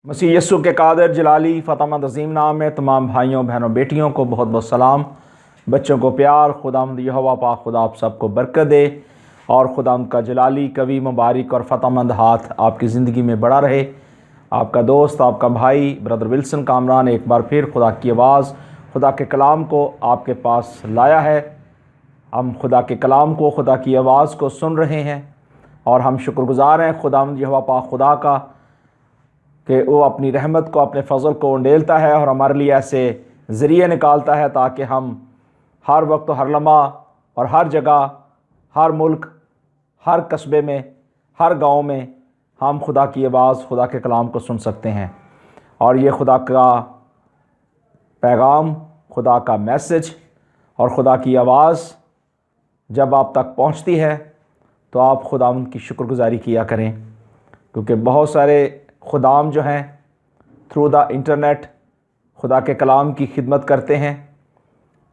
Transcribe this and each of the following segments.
मसीह यस्सु के कादिर जलाली फ़तमत अज़ीम नाम में तमाम भाइयों बहनों बेटियों को बहुत बहुत सलाम। बच्चों को प्यार। खुदावंद यहोवा पाक खुदा आप सबको बरकत दे और खुदावंद का जलाली कवी मुबारक और फ़तमंद हाथ आपकी ज़िंदगी में बड़ा रहे। आपका दोस्त आपका भाई ब्रदर विल्सन कामरान एक बार फिर खुदा की आवाज़ खुदा के कलाम को आपके पास लाया है। हम खुदा के कलाम को खुदा की आवाज़ को सुन रहे हैं और हम शुक्रगुज़ार हैं खुदावंद यहोवा पाक खुदा का कि वो अपनी रहमत को अपने फ़ज़ल को उंडेलता है और हमारे लिए ऐसे ज़रिए निकालता है ताकि हम हर वक्त हर लम्हा और हर जगह हर मुल्क हर कस्बे में हर गांव में हम खुदा की आवाज़ खुदा के कलाम को सुन सकते हैं। और ये खुदा का पैगाम खुदा का मैसेज और खुदा की आवाज़ जब आप तक पहुंचती है तो आप खुदावंद की शुक्रगुज़ारी किया करें, क्योंकि बहुत सारे खुदाम जो हैं थ्रू द इंटरनेट खुदा के कलाम की खिदमत करते हैं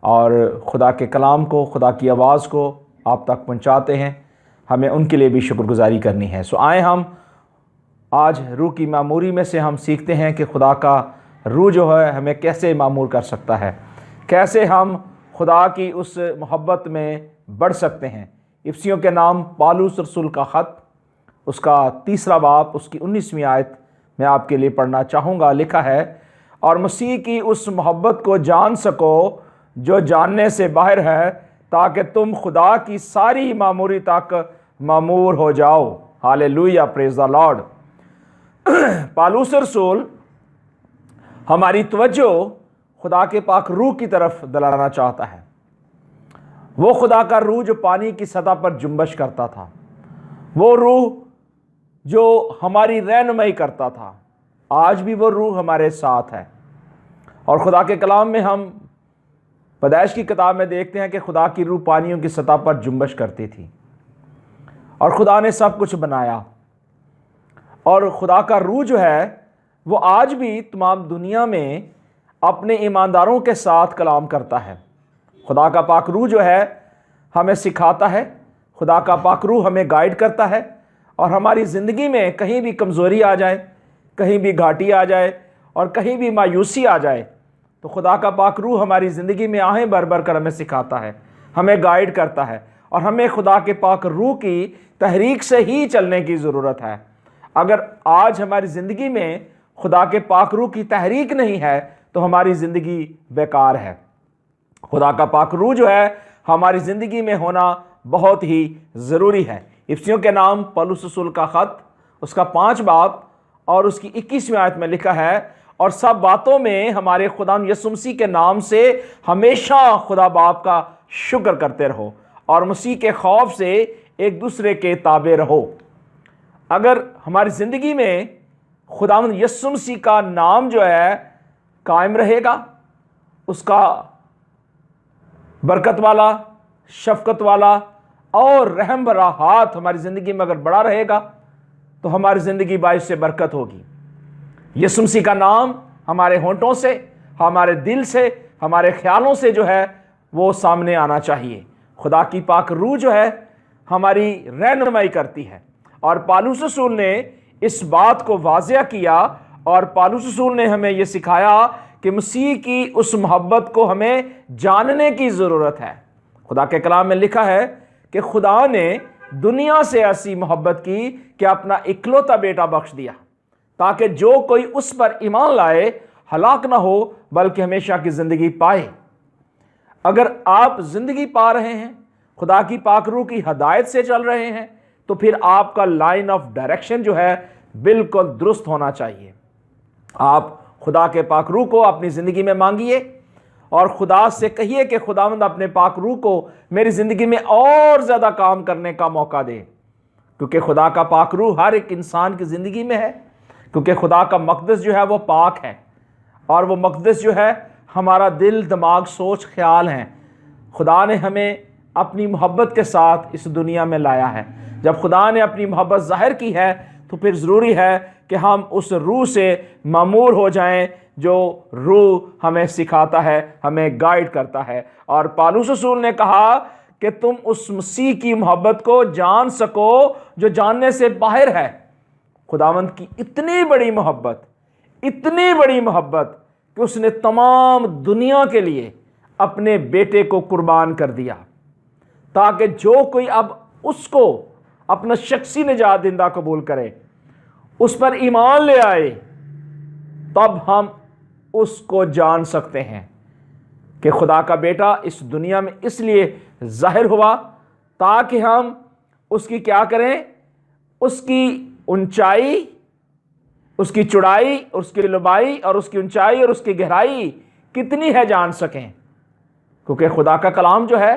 और खुदा के कलाम को खुदा की आवाज़ को आप तक पहुंचाते हैं। हमें उनके लिए भी शुक्रगुज़ारी करनी है। सो आए हम आज रूह की मामूरी में से हम सीखते हैं कि खुदा का रूह जो है हमें कैसे मामूर कर सकता है, कैसे हम खुदा की उस मोहब्बत में बढ़ सकते हैं। इफ्सियों के नाम पालूस रसूल का ख़त उसका 3 बाब उसकी 19वीं आयत मैं आपके लिए पढ़ना चाहूँगा। लिखा है, और मसीह की उस मोहब्बत को जान सको जो जानने से बाहर है, ताकि तुम खुदा की सारी मामूरी तक मामूर हो जाओ। Hallelujah, praise the Lord. Paulus रसूल हमारी तवज्जो खुदा के पाक रूह की तरफ दिलाना चाहता है। वो खुदा का रूह जो पानी की सतह पर जुम्बश करता था, वो रूह जो हमारी रहनुमाई करता था, आज भी वो रूह हमारे साथ है। और खुदा के कलाम में हम पैदाइश की किताब में देखते हैं कि खुदा की रूह पानियों की सतह पर जुम्बश करती थी और खुदा ने सब कुछ बनाया। और खुदा का रूह जो है वो आज भी तमाम दुनिया में अपने ईमानदारों के साथ कलाम करता है। खुदा का पाक रूह जो है हमें सिखाता है, खुदा का पाक रूह हमें गाइड करता है। और हमारी ज़िंदगी में कहीं भी कमज़ोरी आ जाए, कहीं भी घाटी आ जाए और कहीं भी मायूसी आ जाए, तो खुदा का पाक रूह हमारी ज़िंदगी में आहें भर भर कर हमें सिखाता है, हमें गाइड करता है। और हमें खुदा के पाक रूह की तहरीक से ही चलने की ज़रूरत है। अगर आज हमारी ज़िंदगी में खुदा के पाक रूह की तहरीक नहीं है तो हमारी ज़िंदगी बेकार है। खुदा का पाक रूह जो है हमारी ज़िंदगी में होना बहुत ही ज़रूरी है। इफ्सियों के नाम पौलुस रसूल का ख़त उसका 5 बाब और उसकी 21वीं आयत में लिखा है, और सब बातों में हमारे खुदा यीशु मसीह के नाम से हमेशा खुदा बाप का शुक्र करते रहो और मसीह के खौफ से एक दूसरे के ताबे रहो। अगर हमारी ज़िंदगी में खुदा यीशु मसीह का नाम जो है कायम रहेगा, उसका बरकत वाला, शफकत वाला और रहम भरा हाथ हमारी ज़िंदगी में अगर बड़ा रहेगा तो हमारी ज़िंदगी बाइस से बरकत होगी। यीशु मसीह का नाम हमारे होंठों से, हमारे दिल से, हमारे ख्यालों से जो है वो सामने आना चाहिए। खुदा की पाक रूह जो है हमारी रहनुमाई करती है। और पालूस रसूल ने इस बात को वाज़िया किया और पालूस रसूल ने हमें ये सिखाया कि मसीह की उस मोहब्बत को हमें जानने की ज़रूरत है। खुदा के कलाम में लिखा है कि खुदा ने दुनिया से ऐसी मोहब्बत की कि अपना इकलौता बेटा बख्श दिया, ताकि जो कोई उस पर ईमान लाए हलाक ना हो बल्कि हमेशा की ज़िंदगी पाए। अगर आप ज़िंदगी पा रहे हैं, खुदा की पाक रूह की हदायत से चल रहे हैं, तो फिर आपका लाइन ऑफ डायरेक्शन जो है बिल्कुल दुरुस्त होना चाहिए। आप खुदा के पाक रूह को अपनी ज़िंदगी में मांगिए और खुदा से कहिए कि खुदावंद अपने पाक रूह को मेरी ज़िंदगी में और ज़्यादा काम करने का मौका दे, क्योंकि खुदा का पाक रूह हर एक इंसान की ज़िंदगी में है। क्योंकि खुदा का मक़दस जो है वो पाक है और वो मक़दस जो है हमारा दिल, दिमाग, सोच, ख्याल हैं। खुदा ने हमें अपनी मोहब्बत के साथ इस दुनिया में लाया है। जब खुदा ने अपनी मोहब्बत ज़ाहिर की है तो फिर ज़रूरी है कि हम उस रूह से मामूर हो जाएं जो रूह हमें सिखाता है, हमें गाइड करता है। और पालूस रसूल ने कहा कि तुम उस मसीह की मोहब्बत को जान सको जो जानने से बाहर है। खुदावंद की इतनी बड़ी मोहब्बत, इतनी बड़ी मोहब्बत कि उसने तमाम दुनिया के लिए अपने बेटे को कुर्बान कर दिया, ताकि जो कोई अब उसको अपना शख्सी निजात देंदा कबूल करे, उस पर ईमान ले आए, तब हम उसको जान सकते हैं कि खुदा का बेटा इस दुनिया में इसलिए जाहिर हुआ ताकि हम उसकी क्या करें, उसकी ऊंचाई, उसकी चौड़ाई, उसकी लंबाई और उसकी ऊंचाई और उसकी गहराई कितनी है जान सकें। क्योंकि खुदा का कलाम जो है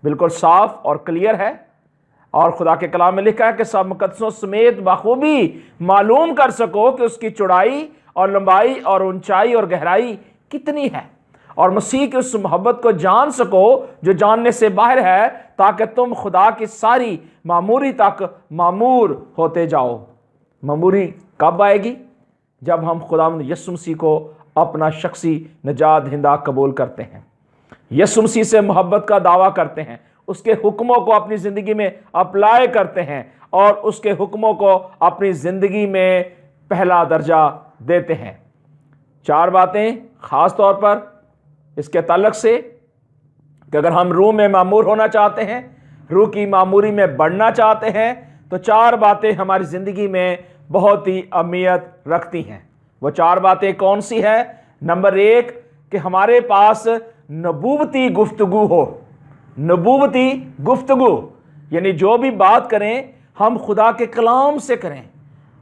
बिल्कुल साफ और क्लियर है, और खुदा के कलाम में लिखा है कि सब मुकद्दसों समेत बखूबी मालूम कर सको कि उसकी चौड़ाई और लंबाई और ऊंचाई और गहराई कितनी है, और मसीह की उस मोहब्बत को जान सको जो जानने से बाहर है, ताकि तुम खुदा की सारी मामूरी तक मामूर होते जाओ। मामूरी कब आएगी? जब हम खुदावंद यीशु मसीह को अपना शख्सी निजात दहिंदा कबूल करते हैं, यीशु मसीह से मोहब्बत का दावा करते हैं, उसके हुक्मों को अपनी ज़िंदगी में अप्लाई करते हैं और उसके हुक्मों को अपनी ज़िंदगी में पहला दर्जा देते हैं। 4 बातें ख़ास तौर पर इसके ताल्लुक से कि अगर हम रूह में मामूर होना चाहते हैं, रूह की मामूरी में बढ़ना चाहते हैं, तो 4 बातें हमारी ज़िंदगी में बहुत ही अहमियत रखती हैं। वो 4 बातें कौन सी है? नंबर 1 कि हमारे पास नबूवती गुफ्तगू हो। नबूवती गुफ्तगू यानी जो भी बात करें हम खुदा के कलाम से करें,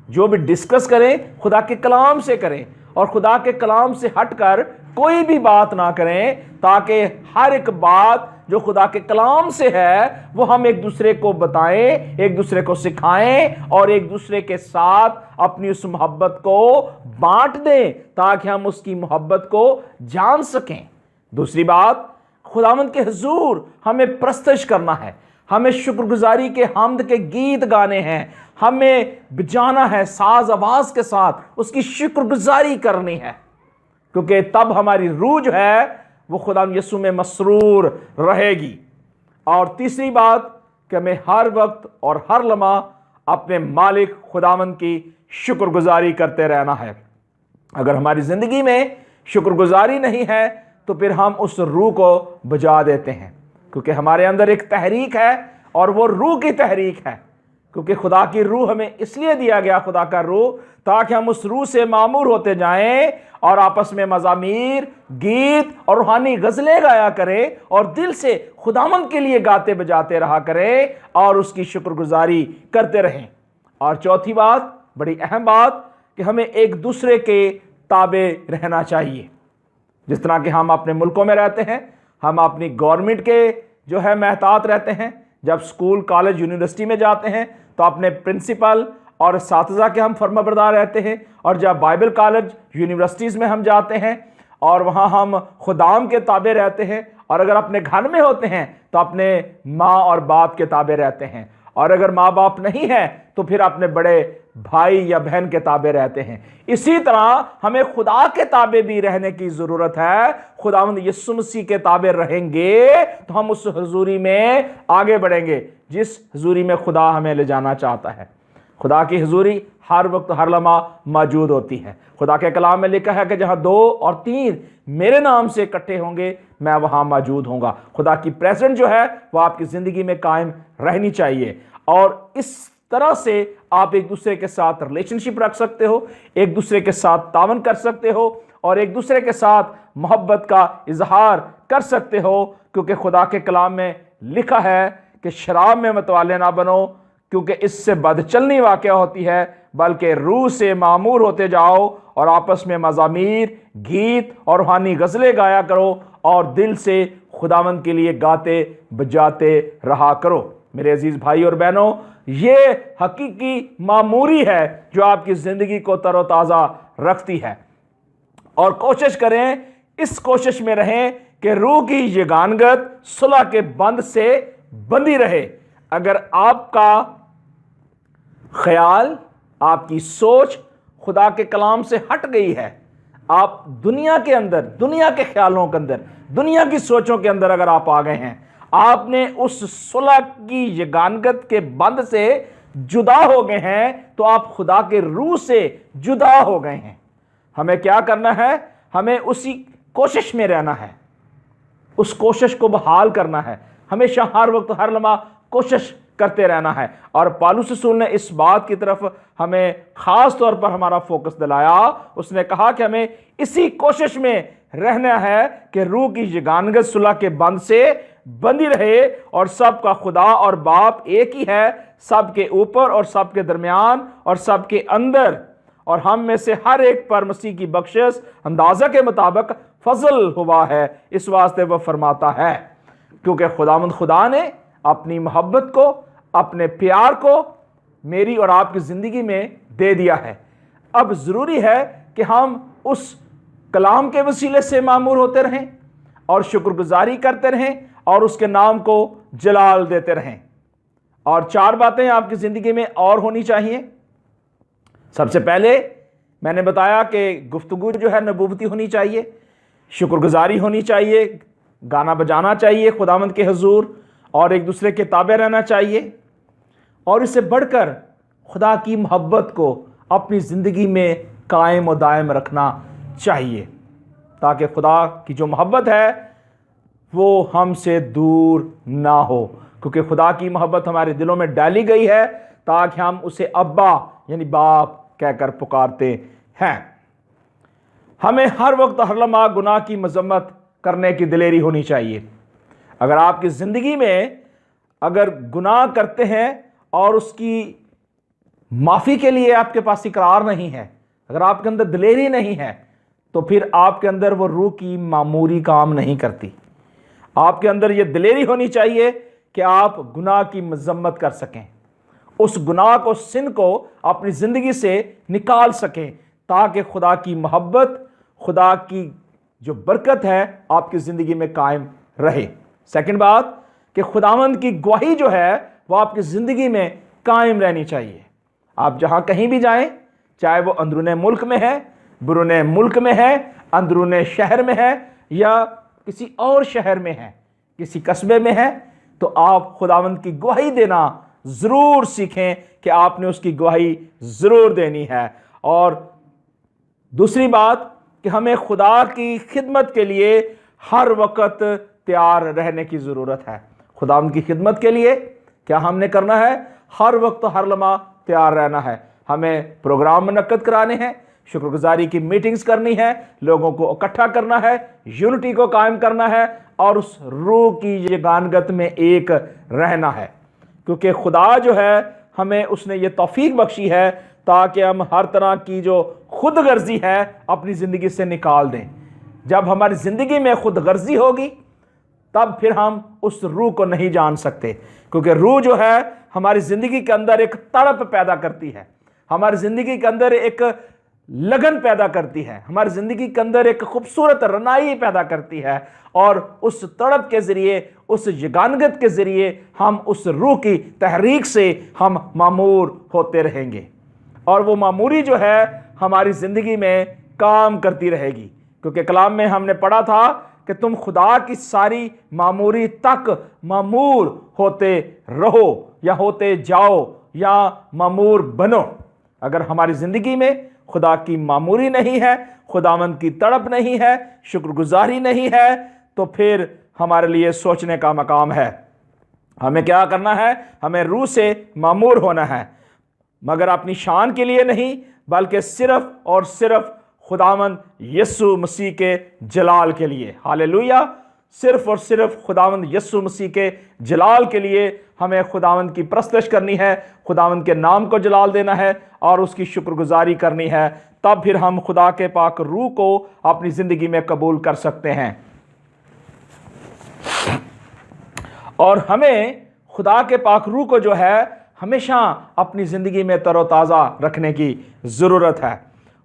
जो भी डिस्कस करें खुदा के कलाम से करें, और खुदा के कलाम से हटकर कोई भी बात ना करें, ताकि हर एक बात जो खुदा के कलाम से है वो हम एक दूसरे को बताएं, एक दूसरे को सिखाएं और एक दूसरे के साथ अपनी उस मोहब्बत को बांट दें, ताकि हम उसकी मोहब्बत को जान सकें। दूसरी बात, खुदावंद के हुजूर हमें प्रस्तश करना है, हमें शुक्रगुजारी के हम्द के गीत गाने हैं, हमें बजाना है साज आवाज के साथ, उसकी शुक्रगुजारी करनी है, क्योंकि तब हमारी रूह जो है वो खुदावंद यीशु में मसरूर रहेगी। और तीसरी बात कि हमें हर वक्त और हर लम्हा अपने मालिक खुदावंद की शुक्रगुजारी करते रहना है। अगर हमारी ज़िंदगी में शुक्रगुजारी नहीं है तो फिर हम उस रूह को बुझा देते हैं, क्योंकि हमारे अंदर एक तहरीक है और वो रूह की तहरीक है, क्योंकि खुदा की रूह हमें इसलिए दिया गया, खुदा का रूह, ताकि हम उस रूह से मामूर होते जाएं और आपस में मज़ामीर, गीत और रूहानी गज़लें गाया करें और दिल से खुदावंद के लिए गाते बजाते रहा करें और उसकी शुक्रगुजारी करते रहें। और चौथी बात, बड़ी अहम बात, कि हमें एक दूसरे के ताबे रहना चाहिए। जिस तरह कि हम अपने मुल्कों में रहते हैं, हम अपनी गवर्नमेंट के जो है महतात रहते हैं। जब स्कूल, कॉलेज, यूनिवर्सिटी में जाते हैं तो अपने प्रिंसिपल और साथीज़ा के हम फर्माबरदार रहते हैं, और जब बाइबल कॉलेज, यूनिवर्सिटीज़ में हम जाते हैं और वहाँ हम खुदाम के ताबे रहते हैं, और अगर अपने घर में होते हैं तो अपने माँ और बाप के ताबे रहते हैं, और अगर माँ बाप नहीं है तो फिर अपने बड़े भाई या बहन के ताबे रहते हैं। इसी तरह हमें खुदा के ताबे भी रहने की ज़रूरत है। खुदावंद यीशु मसीह के ताबे रहेंगे तो हम उस हुजूरी में आगे बढ़ेंगे जिस हुजूरी में खुदा हमें ले जाना चाहता है। खुदा की हुजूरी हर वक्त हर लम्हा मौजूद होती है। खुदा के कलाम में लिखा है कि जहाँ 2 और 3 मेरे नाम से इकट्ठे होंगे मैं वहाँ मौजूद होऊंगा। खुदा की प्रेजेंस जो है वो आपकी ज़िंदगी में कायम रहनी चाहिए, और इस तरह से आप एक दूसरे के साथ रिलेशनशिप रख सकते हो, एक दूसरे के साथ तावन कर सकते हो और एक दूसरे के साथ मोहब्बत का इजहार कर सकते हो, क्योंकि खुदा के कलाम में लिखा है कि शराब में मतवाले ना बनो, क्योंकि इससे बदचलनी वाक़या होती है, बल्कि रूह से मामूर होते जाओ और आपस में मज़ामीर, गीत और रूहानी गज़लें गाया करो और दिल से खुदावंद के लिए गाते बजाते रहा करो। मेरे अजीज़ भाई और बहनों, ये हकीकी मामूरी है जो आपकी ज़िंदगी को तरोताज़ा रखती है, और कोशिश करें, इस कोशिश में रहें कि रूह की यगानगत सुलह के बंध से बंधी रहे। अगर आपका ख्याल, आपकी सोच खुदा के कलाम से हट गई है, आप दुनिया के अंदर, दुनिया के ख्यालों के अंदर, दुनिया की सोचों के अंदर अगर आप आ गए हैं, आपने उस सुलह की यगानगत के बंध से जुदा हो गए हैं, तो आप खुदा के रूह से जुदा हो गए हैं। ہمیں کیا کرنا ہے؟ ہمیں اسی کوشش میں رہنا ہے، اس کوشش کو بحال کرنا ہے، ہمیشہ ہر وقت ہر لمحہ کوشش کرتے رہنا ہے۔ اور پالوس رسول نے اس بات کی طرف ہمیں خاص طور پر ہمارا فوکس دلایا۔ اس نے کہا کہ ہمیں اسی کوشش میں رہنا ہے کہ روح کی یگانگت صلح کے بند سے بندی رہے، اور سب کا خدا اور باپ ایک ہی ہے، سب کے اوپر اور سب کے درمیان اور سب کے اندر، اور ہم میں سے ہر ایک پر مسیح کی بخشش اندازہ کے مطابق فضل ہوا ہے۔ اس واسطے وہ فرماتا ہے کیونکہ خداوند خدا نے اپنی محبت کو، اپنے پیار کو میری اور آپ کی زندگی میں دے دیا ہے۔ اب ضروری ہے کہ ہم اس کلام کے وسیلے سے معمور ہوتے رہیں اور شکر گزاری کرتے رہیں اور اس کے نام کو جلال دیتے رہیں۔ اور 4 باتیں آپ کی زندگی میں اور ہونی چاہیے۔ سب سے پہلے میں نے بتایا کہ گفتگو جو ہے نبوتی ہونی چاہیے، شکر گزاری ہونی چاہیے، گانا بجانا چاہیے خداوند کے حضور، اور ایک دوسرے کے تابع رہنا چاہیے، اور اس سے بڑھ کر خدا کی محبت کو اپنی زندگی میں قائم و دائم رکھنا چاہیے، تاکہ خدا کی جو محبت ہے وہ ہم سے دور نہ ہو، کیونکہ خدا کی محبت ہمارے دلوں میں ڈالی گئی ہے تاکہ ہم اسے ابا یعنی باپ کہہ کر پکارتے ہیں۔ ہمیں ہر وقت ہر لمحہ گناہ کی مذمت کرنے کی دلیری ہونی چاہیے۔ اگر آپ کی زندگی میں اگر گناہ کرتے ہیں اور اس کی معافی کے لیے آپ کے پاس اقرار نہیں ہے، اگر آپ کے اندر دلیری نہیں ہے، تو پھر آپ کے اندر وہ روح کی معموری کام نہیں کرتی۔ آپ کے اندر یہ دلیری ہونی چاہیے کہ آپ گناہ کی مذمت کر سکیں، اس گناہ کو، سن کو اپنی زندگی سے نکال سکیں، تاکہ خدا کی محبت، خدا کی جو برکت ہے آپ کی زندگی میں قائم رہے۔ سیکنڈ بات کہ خداوند کی گواہی جو ہے وہ آپ کی زندگی میں قائم رہنی چاہیے۔ آپ جہاں کہیں بھی جائیں، چاہے وہ اندرون ملک میں ہے، بیرون ملک میں ہے، اندرون شہر میں ہے یا کسی اور شہر میں ہے، کسی قصبے میں ہے، تو آپ خداوند کی گواہی دینا ضرور سیکھیں کہ آپ نے اس کی گواہی ضرور دینی ہے۔ اور دوسری بات کہ ہمیں خدا کی خدمت کے لیے ہر وقت تیار رہنے کی ضرورت ہے۔ خداوند کی خدمت کے لیے کیا ہم نے کرنا ہے؟ ہر وقت ہر لمحہ تیار رہنا ہے۔ ہمیں پروگرام منعقد کرانے ہیں، شکر گزاری کی میٹنگز کرنی ہے، لوگوں کو اکٹھا کرنا ہے، یونٹی کو قائم کرنا ہے، اور اس روح کی یگانگت میں ایک رہنا ہے، کیونکہ خدا جو ہے ہمیں اس نے یہ توفیق بخشی ہے تاکہ ہم ہر طرح کی جو خود غرضی ہے اپنی زندگی سے نکال دیں۔ جب ہماری زندگی میں خود غرضی ہوگی تب پھر ہم اس روح کو نہیں جان سکتے، کیونکہ روح جو ہے ہماری زندگی کے اندر ایک تڑپ پیدا کرتی ہے، ہماری زندگی کے اندر ایک لگن پیدا کرتی ہے، ہماری زندگی کے اندر ایک خوبصورت رنائی پیدا کرتی ہے، اور اس تڑپ کے ذریعے، اس یگانگت کے ذریعے ہم اس روح کی تحریک سے ہم معمور ہوتے رہیں گے، اور وہ معموری جو ہے ہماری زندگی میں کام کرتی رہے گی، کیونکہ کلام میں ہم نے پڑھا تھا کہ تم خدا کی ساری معموری تک معمور ہوتے رہو یا ہوتے جاؤ یا معمور بنو۔ اگر ہماری زندگی میں خدا کی معموری نہیں ہے، خداوند کی تڑپ نہیں ہے، شکر گزاری نہیں ہے، تو پھر ہمارے لیے سوچنے کا مقام ہے۔ ہمیں کیا کرنا ہے؟ ہمیں روح سے معمور ہونا ہے، مگر اپنی شان کے لیے نہیں، بلکہ صرف اور صرف خداوند یسوع مسیح کے جلال کے لیے۔ ہالیلویہ! صرف اور صرف خداوند یسوع مسیح کے جلال کے لیے ہمیں خداوند کی پرستش کرنی ہے، خداوند کے نام کو جلال دینا ہے اور اس کی شکر گزاری کرنی ہے، تب پھر ہم خدا کے پاک روح کو اپنی زندگی میں قبول کر سکتے ہیں۔ اور ہمیں خدا کے پاک روح کو جو ہے ہمیشہ اپنی زندگی میں تر و تازہ رکھنے کی ضرورت ہے۔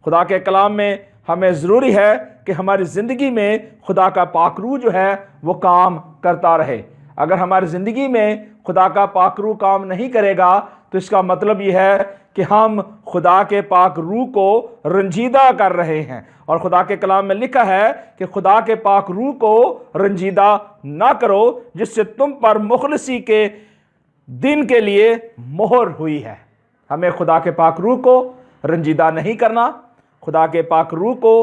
خدا کے کلام میں ہمیں ضروری ہے کہ ہماری زندگی میں خدا کا پاک روح جو ہے وہ کام کرتا رہے۔ اگر ہماری زندگی میں خدا کا پاک روح کام نہیں کرے گا تو اس کا مطلب یہ ہے کہ ہم خدا کے پاک روح کو رنجیدہ کر رہے ہیں، اور خدا کے کلام میں لکھا ہے کہ خدا کے پاک روح کو رنجیدہ نہ کرو جس سے تم پر مخلصی کے دن کے لیے مہر ہوئی ہے۔ ہمیں خدا کے پاک روح کو رنجیدہ نہیں کرنا، خدا کے پاک روح کو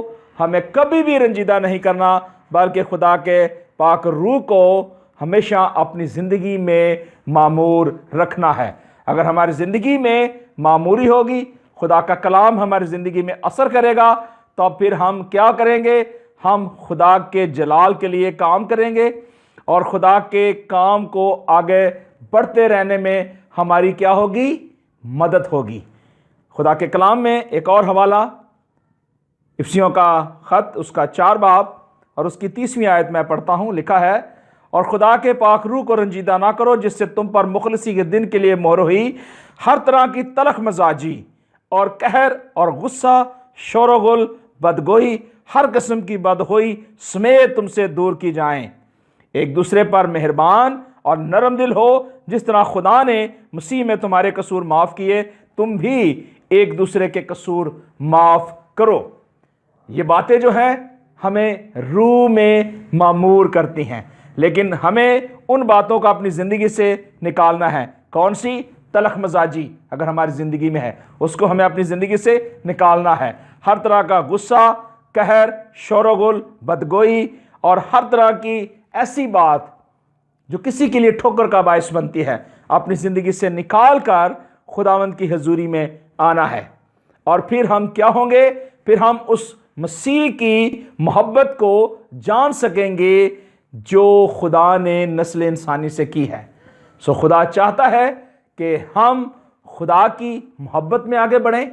ہمیں کبھی بھی رنجیدہ نہیں کرنا، بلکہ خدا کے پاک روح کو ہمیشہ اپنی زندگی میں معمور رکھنا ہے۔ اگر ہماری زندگی میں معموری ہوگی، خدا کا کلام ہماری زندگی میں اثر کرے گا، تو پھر ہم کیا کریں گے؟ ہم خدا کے جلال کے لیے کام کریں گے، اور خدا کے کام کو آگے بڑھتے رہنے میں ہماری کیا ہوگی؟ مدد ہوگی۔ خدا کے کلام میں ایک اور حوالہ، افسیوں کا خط، اس کا 4 باب اور اس کی 30ویں آیت میں پڑھتا ہوں۔ لکھا ہے، اور خدا کے پاک روح کو رنجیدہ نہ کرو، جس سے تم پر مخلصی کے دن کے لیے مہر ہوئی، ہر طرح کی تلخ مزاجی اور قہر اور غصہ، شور و غل، بدگوئی، ہر قسم کی بدخوئی سمیت تم سے دور کی جائیں۔ ایک دوسرے پر مہربان اور نرم دل ہو، جس طرح خدا نے مسیح میں تمہارے قصور معاف کیے، تم بھی ایک دوسرے کے قصور معاف کرو۔ یہ باتیں جو ہیں ہمیں روح میں معمور کرتی ہیں، لیکن ہمیں ان باتوں کا اپنی زندگی سے نکالنا ہے۔ کون سی؟ تلخ مزاجی اگر ہماری زندگی میں ہے، اس کو ہمیں اپنی زندگی سے نکالنا ہے۔ ہر طرح کا غصہ، قہر، شور و غل، بدگوئی اور ہر طرح کی ایسی بات جو کسی کے لیے ٹھوکر کا باعث بنتی ہے، اپنی زندگی سے نکال کر خداوند کی حضوری میں آنا ہے۔ اور پھر ہم کیا ہوں گے؟ پھر ہم اس مسیح کی محبت کو جان سکیں گے جو خدا نے نسل انسانی سے کی ہے۔ خدا چاہتا ہے کہ ہم خدا کی محبت میں آگے بڑھیں،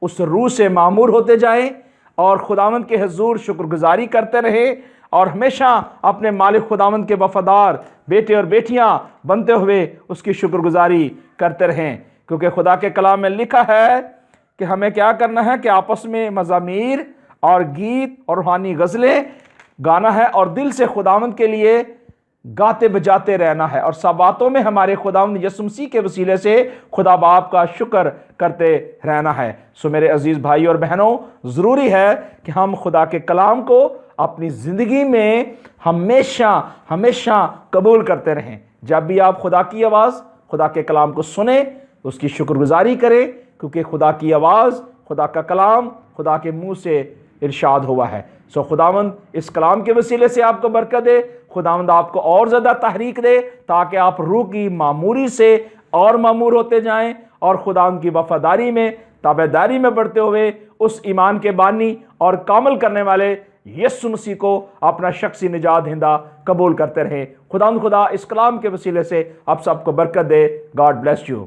اس روح سے معمور ہوتے جائیں، اور خداوند کے حضور شکر گزاری کرتے رہیں، اور ہمیشہ اپنے مالک خداوند کے وفادار بیٹے اور بیٹیاں بنتے ہوئے اس کی شکر گزاری کرتے رہیں۔ کیونکہ خدا کے کلام میں لکھا ہے کہ ہمیں کیا کرنا ہے؟ کہ آپس میں مزامیر اور گیت اور روحانی غزلیں گانا ہے، اور دل سے خداوند کے لیے گاتے بجاتے رہنا ہے، اور سباتوں میں ہمارے خداوند یسوع مسیح کے وسیلے سے خدا باپ کا شکر کرتے رہنا ہے۔ میرے عزیز بھائی اور بہنوں، ضروری ہے کہ ہم خدا کے کلام کو اپنی زندگی میں ہمیشہ قبول کرتے رہیں۔ جب بھی آپ خدا کی آواز، خدا کے کلام کو سنیں، اس کی شکر گزاری کریں، کیونکہ خدا کی آواز، خدا کا کلام خدا کے منہ سے ارشاد ہوا ہے۔ خداوند اس کلام کے وسیلے سے آپ کو برکت دے، خداوند آپ کو اور زیادہ تحریک دے، تاکہ آپ روح کی معموری سے اور معمور ہوتے جائیں، اور خداوند کی وفاداری میں، تابعداری میں بڑھتے ہوئے اس ایمان کے بانی اور کامل کرنے والے یسوع مسیح کو اپنا شخصی نجات دہندہ قبول کرتے رہیں۔ خدا اس کلام کے وسیلے سے آپ سب کو برکت دے۔ God bless you.